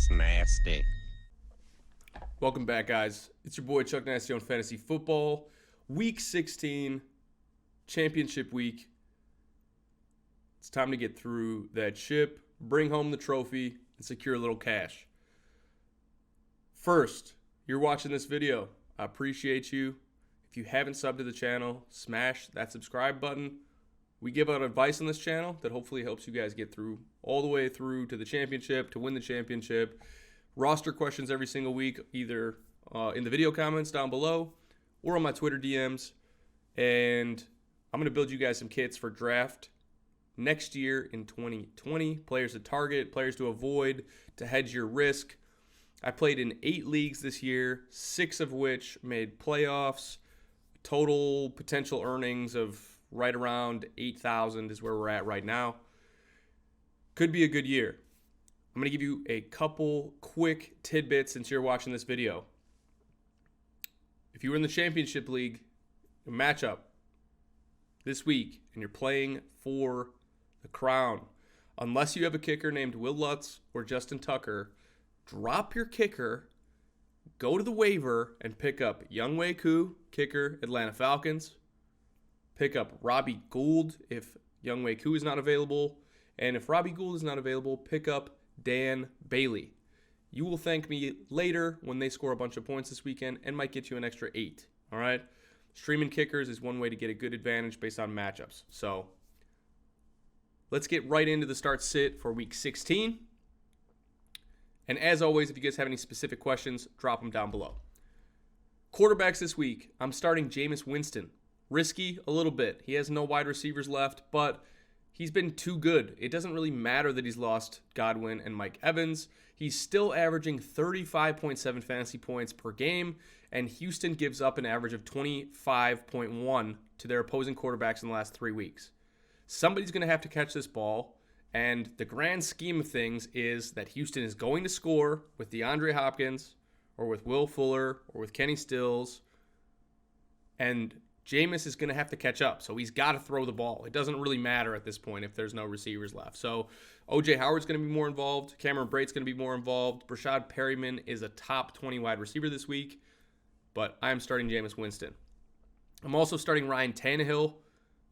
That's nasty. Welcome back, guys. It's your boy Chuck Nasty on Fantasy Football. Week 16, championship week. It's time to get through that ship, bring home the trophy, and secure a little cash. First, you're watching this video. I appreciate you. If you haven't subbed to the channel, smash that subscribe button. We give out advice on this channel that hopefully helps you guys get through all the way through to the championship, to win the championship. Roster questions every single week, either in the video comments down below or on my Twitter DMs. And I'm going to build you guys some kits for draft next year in 2020. Players to target, players to avoid, to hedge your risk. I played in 8 leagues this year, 6 of which made playoffs. Total potential earnings of right around 8,000 is where we're at right now. Could be a good year. I'm going to give you a couple quick tidbits since you're watching this video. If you were in the championship league, a matchup this week, and you're playing for the crown, unless you have a kicker named Will Lutz or Justin Tucker, drop your kicker, go to the waiver, and pick up Younghoe Koo, kicker, Atlanta Falcons. Pick up Robbie Gould if Younghoe Koo is not available. And if Robbie Gould is not available, pick up Dan Bailey. You will thank me later when they score a bunch of points this weekend and might get you an extra 8. All right? Streaming kickers is one way to get a good advantage based on matchups. So let's get right into the start sit for week 16. And as always, if you guys have any specific questions, drop them down below. Quarterbacks this week, I'm starting Jameis Winston. Risky a little bit. He has no wide receivers left, but he's been too good. It doesn't really matter that he's lost Godwin and Mike Evans. He's still averaging 35.7 fantasy points per game, and Houston gives up an average of 25.1 to their opposing quarterbacks in the last 3 weeks. Somebody's going to have to catch this ball, and the grand scheme of things is that Houston is going to score with DeAndre Hopkins or with Will Fuller or with Kenny Stills, and Jameis is going to have to catch up, so he's got to throw the ball. It doesn't really matter at this point if there's no receivers left. So O.J. Howard's going to be more involved. Cameron Brate's going to be more involved. Brashad Perryman is a top 20 wide receiver this week, but I'm starting Jameis Winston. I'm also starting Ryan Tannehill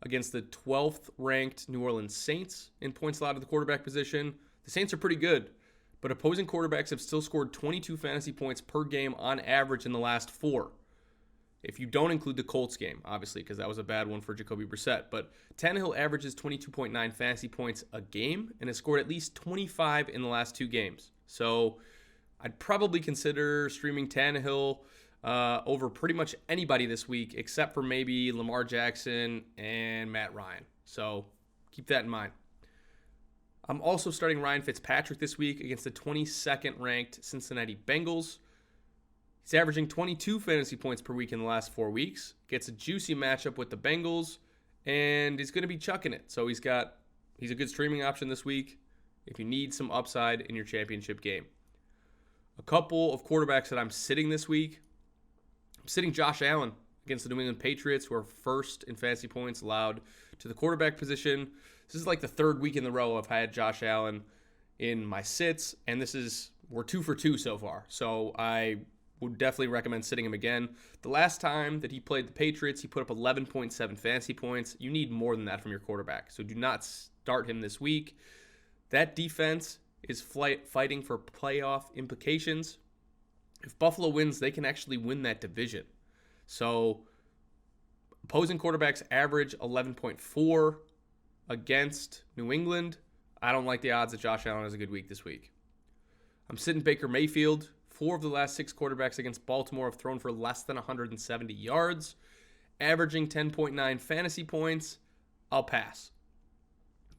against the 12th ranked New Orleans Saints in points allowed at the quarterback position. The Saints are pretty good, but opposing quarterbacks have still scored 22 fantasy points per game on average in the last 4. If you don't include the Colts game, obviously, because that was a bad one for Jacoby Brissett. But Tannehill averages 22.9 fantasy points a game and has scored at least 25 in the last 2 games. So I'd probably consider streaming Tannehill over pretty much anybody this week, except for maybe Lamar Jackson and Matt Ryan. So keep that in mind. I'm also starting Ryan Fitzpatrick this week against the 22nd ranked Cincinnati Bengals. He's averaging 22 fantasy points per week in the last 4 weeks. Gets a juicy matchup with the Bengals, and he's going to be chucking it. So he's a good streaming option this week if you need some upside in your championship game. A couple of quarterbacks that I'm sitting this week. I'm sitting Josh Allen against the New England Patriots, who are first in fantasy points allowed to the quarterback position. This is like the 3rd week in a row I've had Josh Allen in my sits, and we're 2 for 2 so far. So I would definitely recommend sitting him again. The last time that he played the Patriots, he put up 11.7 fantasy points. You need more than that from your quarterback, so do not start him this week. That defense is fighting for playoff implications. If Buffalo wins, they can actually win that division. So opposing quarterbacks average 11.4 against New England. I don't like the odds that Josh Allen has a good week this week. I'm sitting Baker Mayfield. 4 of the last 6 quarterbacks against Baltimore have thrown for less than 170 yards, averaging 10.9 fantasy points. I'll pass.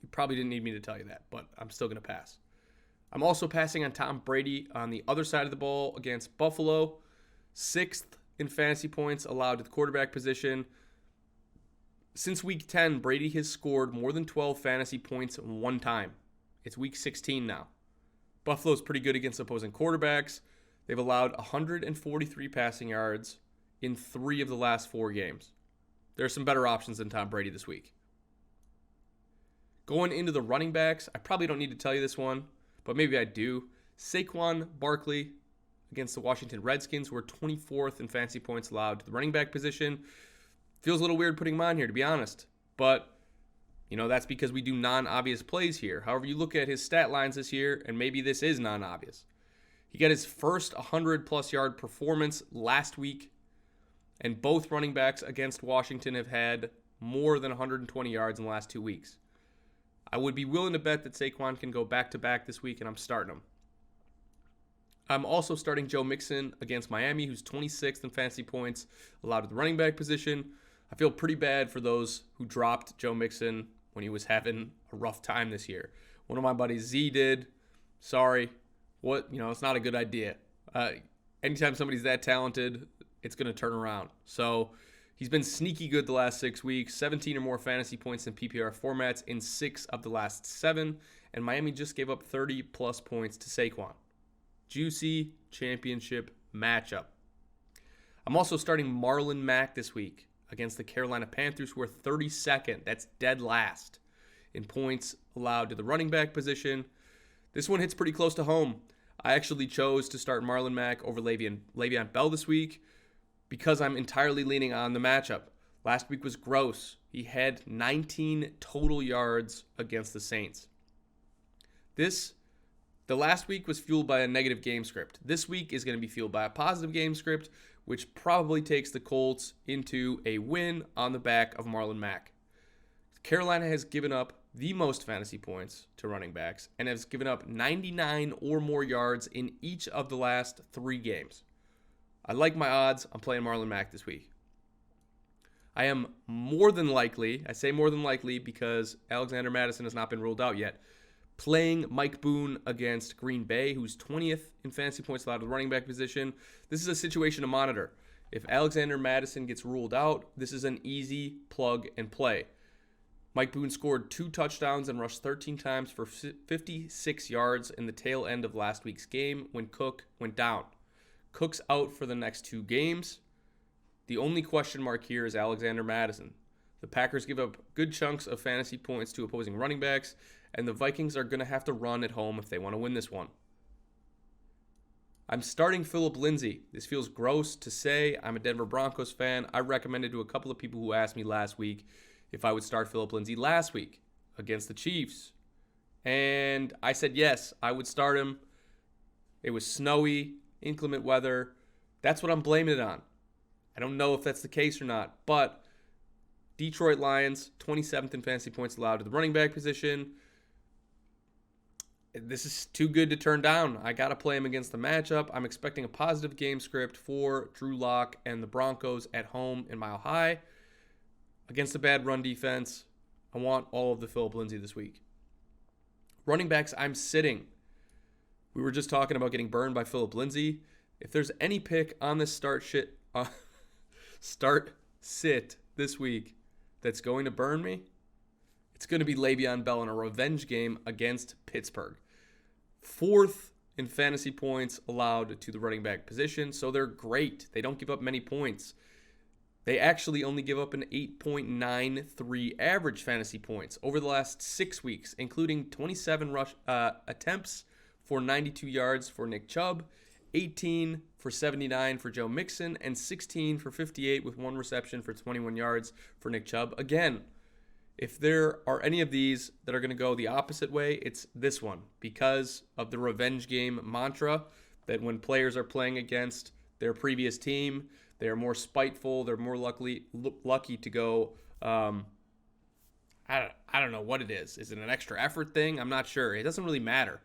You probably didn't need me to tell you that, but I'm still going to pass. I'm also passing on Tom Brady on the other side of the ball against Buffalo. 6th in fantasy points allowed to the quarterback position. Since week 10, Brady has scored more than 12 fantasy points 1 time. It's week 16 now. Buffalo's pretty good against opposing quarterbacks. They've allowed 143 passing yards in 3 of the last 4 games. There are some better options than Tom Brady this week. Going into the running backs, I probably don't need to tell you this one, but maybe I do. Saquon Barkley against the Washington Redskins, who are 24th in fantasy points allowed to the running back position. Feels a little weird putting him on here, to be honest. But, that's because we do non-obvious plays here. However, you look at his stat lines this year, and maybe this is non-obvious. He got his first 100-plus yard performance last week, and both running backs against Washington have had more than 120 yards in the last 2 weeks. I would be willing to bet that Saquon can go back-to-back this week, and I'm starting him. I'm also starting Joe Mixon against Miami, who's 26th in fantasy points allowed at the running back position. I feel pretty bad for those who dropped Joe Mixon when he was having a rough time this year. One of my buddies, Z, did. Sorry. It's not a good idea. Anytime somebody's that talented, it's going to turn around. So he's been sneaky good the last 6 weeks, 17 or more fantasy points in PPR formats in 6 of the last 7, and Miami just gave up 30-plus points to Saquon. Juicy championship matchup. I'm also starting Marlon Mack this week against the Carolina Panthers, who are 32nd. That's dead last in points allowed to the running back position. This one hits pretty close to home. I actually chose to start Marlon Mack over Le'Veon Bell this week because I'm entirely leaning on the matchup. Last week was gross. He had 19 total yards against the Saints. The last week was fueled by a negative game script. This week is going to be fueled by a positive game script, which probably takes the Colts into a win on the back of Marlon Mack. Carolina has given up the most fantasy points to running backs and has given up 99 or more yards in each of the last 3 games. I like my odds. I'm playing Marlon Mack this week. I am more than likely, I say more than likely because Alexander Mattison has not been ruled out yet, playing Mike Boone against Green Bay, who's 20th in fantasy points allowed to the running back position. This is a situation to monitor. If Alexander Mattison gets ruled out, this is an easy plug and play. Mike Boone scored 2 touchdowns and rushed 13 times for 56 yards in the tail end of last week's game when Cook went down. Cook's out for the next 2 games. The only question mark here is Alexander Mattison. The Packers give up good chunks of fantasy points to opposing running backs, and the Vikings are going to have to run at home if they want to win this one. I'm starting Phillip Lindsay. This feels gross to say. I'm a Denver Broncos fan. I recommended to a couple of people who asked me last week if I would start Phillip Lindsay last week against the Chiefs. And I said yes, I would start him. It was snowy, inclement weather. That's what I'm blaming it on. I don't know if that's the case or not, but Detroit Lions, 27th in fantasy points allowed to the running back position. This is too good to turn down. I got to play him against the matchup. I'm expecting a positive game script for Drew Lock and the Broncos at home in Mile High. Against a bad run defense, I want all of the Phillip Lindsay this week. Running backs, I'm sitting. We were just talking about getting burned by Phillip Lindsay. If there's any pick on this start sit this week that's going to burn me, it's going to be Le'Veon Bell in a revenge game against Pittsburgh. 4th in fantasy points allowed to the running back position, so they're great. They don't give up many points. They actually only give up an 8.93 average fantasy points over the last 6 weeks, including 27 rush attempts for 92 yards for Nick Chubb, 18 for 79 for Joe Mixon, and 16 for 58 with 1 reception for 21 yards for Nick Chubb. Again, if there are any of these that are going to go the opposite way, it's this one because of the revenge game mantra that when players are playing against their previous team, they are more spiteful. They're more lucky to go. I don't know what it is. Is it an extra effort thing? I'm not sure. It doesn't really matter.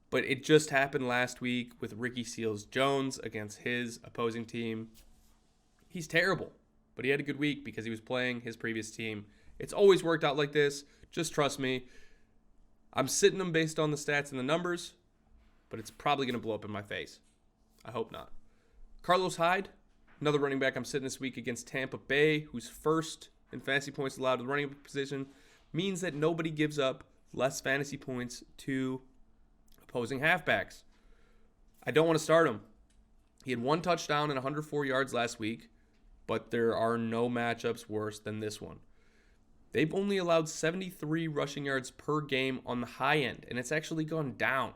But it just happened last week with Ricky Seals-Jones against his opposing team. He's terrible, but he had a good week because he was playing his previous team. It's always worked out like this. Just trust me. I'm sitting them based on the stats and the numbers, but it's probably going to blow up in my face. I hope not. Carlos Hyde, another running back I'm sitting this week against Tampa Bay, who's 1st in fantasy points allowed to the running position, means that nobody gives up less fantasy points to opposing halfbacks. I don't want to start him. He had 1 touchdown and 104 yards last week, but there are no matchups worse than this one. They've only allowed 73 rushing yards per game on the high end, and it's actually gone down.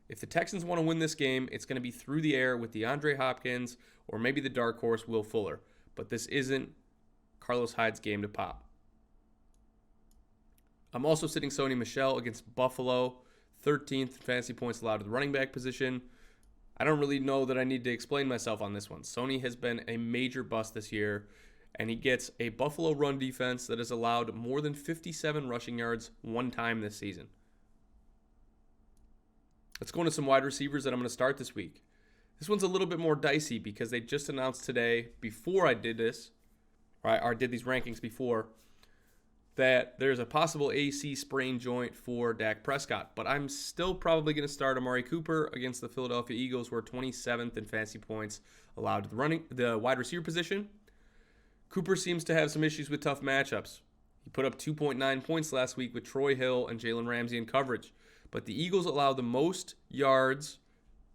If the Texans want to win this game, it's going to be through the air with DeAndre Hopkins or maybe the dark horse Will Fuller. But this isn't Carlos Hyde's game to pop. I'm also sitting Sony Michel against Buffalo, 13th in fantasy points allowed to the running back position. I don't really know that I need to explain myself on this one. Sony has been a major bust this year, and he gets a Buffalo run defense that has allowed more than 57 rushing yards one time this season. Let's go into some wide receivers that I'm going to start this week. This one's a little bit more dicey because they just announced today, before I did this, or did these rankings before, that there's a possible AC sprain joint for Dak Prescott. But I'm still probably going to start Amari Cooper against the Philadelphia Eagles, who are 27th in fantasy points allowed to the wide receiver position. Cooper seems to have some issues with tough matchups. He put up 2.9 points last week with Troy Hill and Jalen Ramsey in coverage. But the Eagles allow the most yards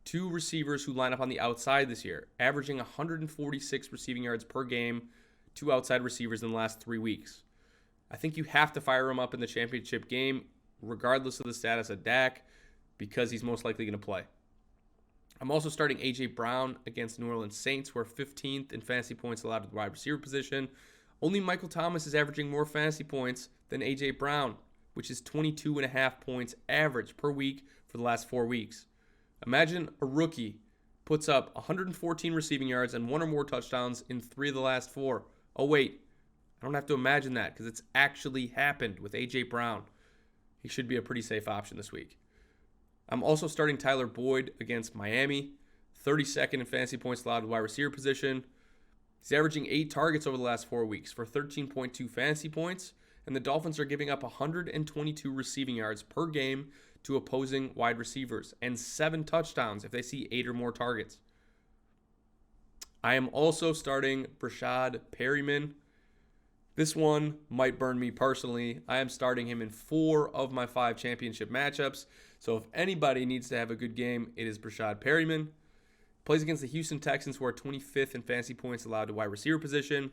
to receivers who line up on the outside this year, averaging 146 receiving yards per game to outside receivers in the last 3 weeks. I think you have to fire him up in the championship game, regardless of the status of Dak, because he's most likely going to play. I'm also starting A.J. Brown against New Orleans Saints, who are 15th in fantasy points allowed to the wide receiver position. Only Michael Thomas is averaging more fantasy points than A.J. Brown, which is 22.5 points average per week for the last 4 weeks. Imagine a rookie puts up 114 receiving yards and 1 or more touchdowns in 3 of the last 4. Oh, wait. I don't have to imagine that because it's actually happened with A.J. Brown. He should be a pretty safe option this week. I'm also starting Tyler Boyd against Miami, 32nd in fantasy points allowed to wide receiver position. He's averaging 8 targets over the last 4 weeks for 13.2 fantasy points, and the Dolphins are giving up 122 receiving yards per game to opposing wide receivers and 7 touchdowns if they see 8 or more targets. I am also starting Brashad Perryman. This one might burn me personally. I am starting him in 4 of my 5 championship matchups. So if anybody needs to have a good game, it is Brashad Perryman. Plays against the Houston Texans, who are 25th in fantasy points allowed to wide receiver position.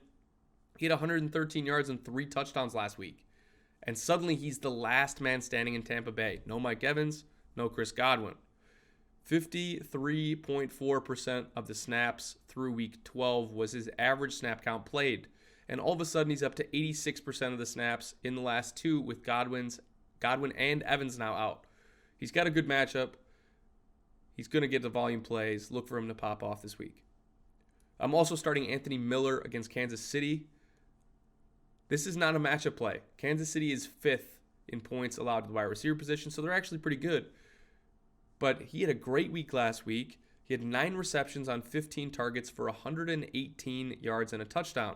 He had 113 yards and 3 touchdowns last week. And suddenly he's the last man standing in Tampa Bay. No Mike Evans, no Chris Godwin. 53.4% of the snaps through week 12 was his average snap count played. And all of a sudden, he's up to 86% of the snaps in the last 2 with Godwin and Evans now out. He's got a good matchup. He's going to get the volume plays. Look for him to pop off this week. I'm also starting Anthony Miller against Kansas City. This is not a matchup play. Kansas City is 5th in points allowed to the wide receiver position, so they're actually pretty good. But he had a great week last week. He had 9 receptions on 15 targets for 118 yards and a touchdown.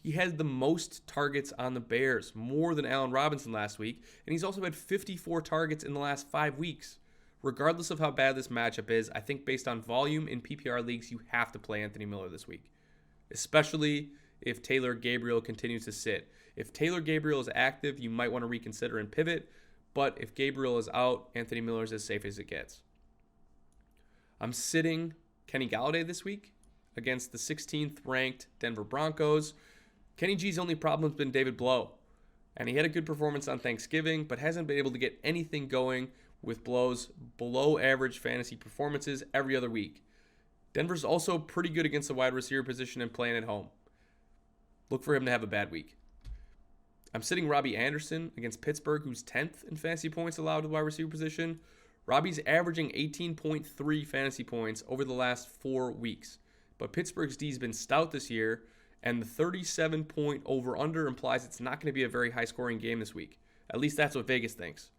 He had the most targets on the Bears, more than Allen Robinson last week, and he's also had 54 targets in the last 5 weeks. Regardless of how bad this matchup is, I think based on volume in PPR leagues, you have to play Anthony Miller this week, especially if Taylor Gabriel continues to sit. If Taylor Gabriel is active, you might want to reconsider and pivot, but if Gabriel is out, Anthony Miller is as safe as it gets. I'm sitting Kenny Golladay this week against the 16th ranked Denver Broncos. Kenny G's only problem has been David Blough, and he had a good performance on Thanksgiving, but hasn't been able to get anything going with Blough's below average fantasy performances every other week. Denver's also pretty good against the wide receiver position and playing at home. Look for him to have a bad week. I'm sitting Robbie Anderson against Pittsburgh, who's 10th in fantasy points allowed to the wide receiver position. Robbie's averaging 18.3 fantasy points over the last 4 weeks, but Pittsburgh's D's been stout this year, and the 37-point over-under implies it's not going to be a very high-scoring game this week. At least that's what Vegas thinks.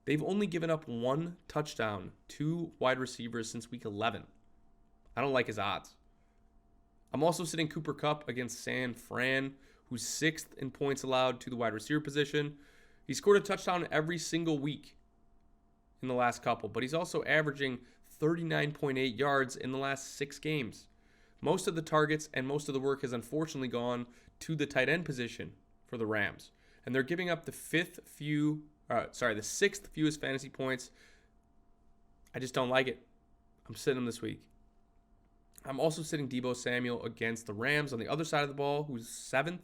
They've only given up 1 touchdown to wide receivers since week 11. I don't like his odds. I'm also sitting Cooper Kupp against San Fran, who's 6th in points allowed to the wide receiver position. He scored a touchdown every single week in the last couple, but he's also averaging 39.8 yards in the last 6 games. Most of the targets and most of the work has unfortunately gone to the tight end position for the Rams. And they're giving up the 6th fewest fantasy points. I just don't like it. I'm sitting him this week. I'm also sitting Deebo Samuel against the Rams on the other side of the ball, who's 7th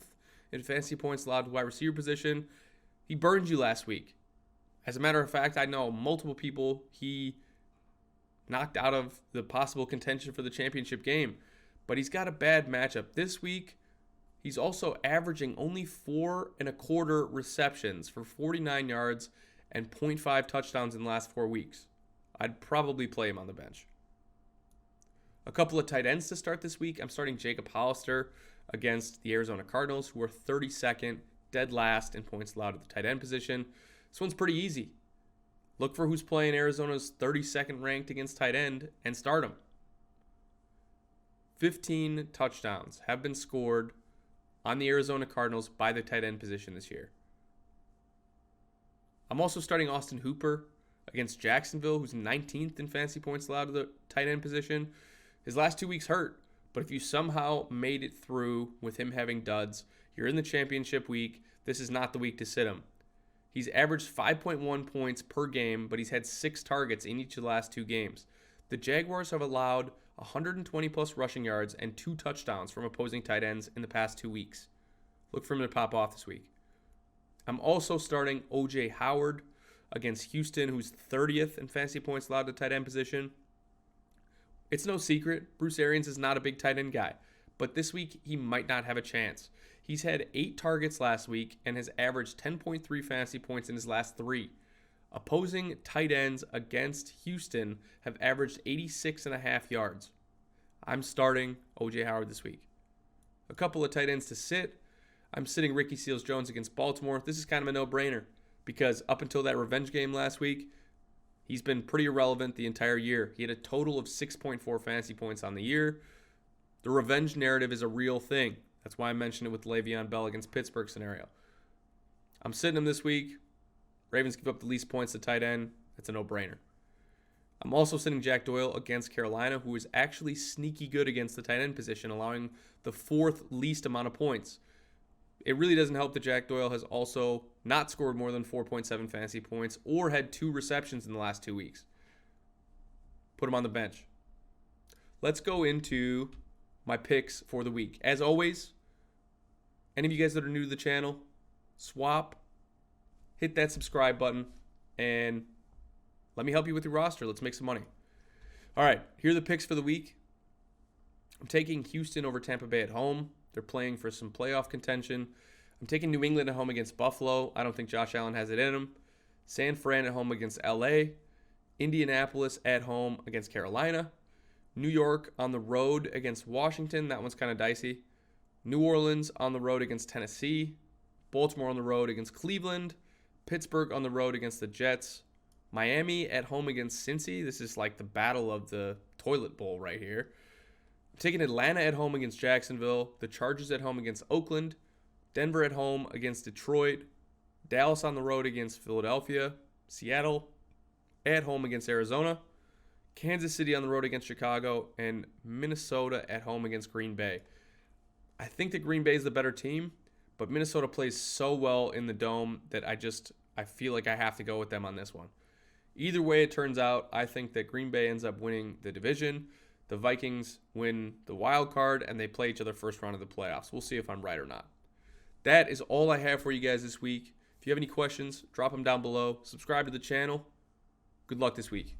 in fantasy points allowed to wide receiver position. He burned you last week. As a matter of fact, I know multiple people he knocked out of the possible contention for the championship game. But he's got a bad matchup. This week, he's also averaging only 4.25 receptions for 49 yards and 0.5 touchdowns in the last 4 weeks. I'd probably play him on the bench. A couple of tight ends to start this week. I'm starting Jacob Hollister against the Arizona Cardinals, who are 32nd, dead last in points allowed at the tight end position. This one's pretty easy. Look for who's playing Arizona's 32nd ranked against tight end and start him. 15 touchdowns have been scored on the Arizona Cardinals by the tight end position this year. I'm also starting Austin Hooper against Jacksonville, who's 19th in fantasy points allowed to the tight end position. His last 2 weeks hurt, but if you somehow made it through with him having duds, you're in the championship week. This is not the week to sit him. He's averaged 5.1 points per game, but he's had 6 targets in each of the last 2 games. The Jaguars have allowed 120 plus rushing yards and 2 touchdowns from opposing tight ends in the past 2 weeks. Look for him to pop off this week. I'm also starting O.J. Howard against Houston, who's 30th in fantasy points allowed to tight end position. It's no secret, Bruce Arians is not a big tight end guy, but this week he might not have a chance. He's had 8 targets last week and has averaged 10.3 fantasy points in his last 3. Opposing tight ends against Houston have averaged 86.5 yards. I'm starting O.J. Howard this week. A couple of tight ends to sit. I'm sitting Ricky Seals-Jones against Baltimore. This is kind of a no-brainer because up until that revenge game last week, he's been pretty irrelevant the entire year. He had a total of 6.4 fantasy points on the year. The revenge narrative is a real thing. That's why I mentioned it with Le'Veon Bell against Pittsburgh scenario. I'm sitting him this week. Ravens give up the least points to tight end. That's a no-brainer. I'm also sitting Jack Doyle against Carolina, who is actually sneaky good against the tight end position, allowing the 4th least amount of points. It really doesn't help that Jack Doyle has also not scored more than 4.7 fantasy points or had 2 receptions in the last 2 weeks. Put him on the bench. Let's go into my picks for the week. As always, any of you guys that are new to the channel, hit that subscribe button, and let me help you with your roster. Let's make some money. All right, here are the picks for the week. I'm taking Houston over Tampa Bay at home. They're playing for some playoff contention. I'm taking New England at home against Buffalo. I don't think Josh Allen has it in him. San Fran at home against LA. Indianapolis at home against Carolina. New York on the road against Washington. That one's kind of dicey. New Orleans on the road against Tennessee. Baltimore on the road against Cleveland. Pittsburgh on the road against the Jets. Miami at home against Cincy. This is like the battle of the toilet bowl right here. I'm taking Atlanta at home against Jacksonville. The Chargers at home against Oakland. Denver at home against Detroit. Dallas on the road against Philadelphia. Seattle at home against Arizona. Kansas City on the road against Chicago. And Minnesota at home against Green Bay. I think that Green Bay is the better team, but Minnesota plays so well in the Dome that I feel like I have to go with them on this one. Either way it turns out, I think that Green Bay ends up winning the division. The Vikings win the wild card, and they play each other first round of the playoffs. We'll see if I'm right or not. That is all I have for you guys this week. If you have any questions, drop them down below. Subscribe to the channel. Good luck this week.